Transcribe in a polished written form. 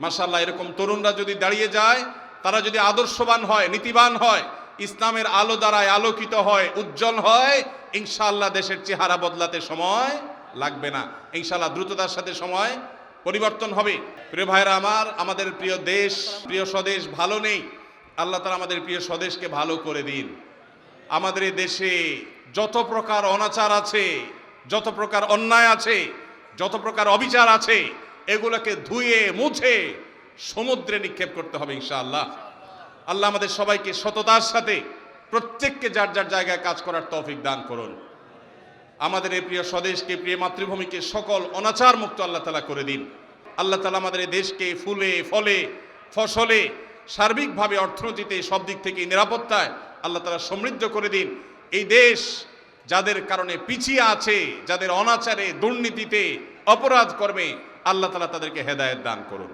মাশাআল্লাহ, এরকম তরুণরা যদি দাঁড়িয়ে যায়, তারা যদি আদর্শবান হয়, নীতিবান হয়, ইসলামের আলো দ্বারায় আলোকিত হয়, উজ্জ্বল হয়, ইনশাআল্লাহ দেশের চেহারা বদলাতে সময় লাগবে না। ইনশাআল্লাহ দ্রুততার সাথে সময় পরিবর্তন হবে। প্রিয় ভাইরা আমার, আমাদের প্রিয় দেশ, প্রিয় স্বদেশ ভালো নেই। আল্লাহ তাআলা আমাদের প্রিয় স্বদেশকে ভালো করে দিন। আমাদের এই দেশে যত প্রকার অনাচার আছে, যত প্রকার অন্যায় আছে, যত প্রকার অবিচার আছে, এগুলোকে ধুয়ে মুছে সমুদ্রে নিক্ষেপ করতে হবে ইনশাআল্লাহ। আল্লাহ আমাদের সবাইকে সততার সাথে প্রত্যেককে যার যার জায়গায় কাজ করার তৌফিক দান করুন। আমাদের এই প্রিয় স্বদেশকে, প্রিয় মাতৃভূমিকে সকল অনাচার মুক্ত আল্লাহ তাআলা করে দিন। আল্লাহ তাআলা আমাদের এই দেশকে ফুলে ফলে ফসলে সার্বিকভাবে অর্থনীতিতে সব দিক থেকে নিরাপত্তায় আল্লাহ তাআলা সমৃদ্ধ করে দিন। এই দেশ যাদের কারণে পিছিয়ে আছে, যাদের অনাচারে, দুর্নীতিতে, অপরাধ কর্মে, আল্লাহ তাআলা তাদেরকে হেদায়েত দান করুন।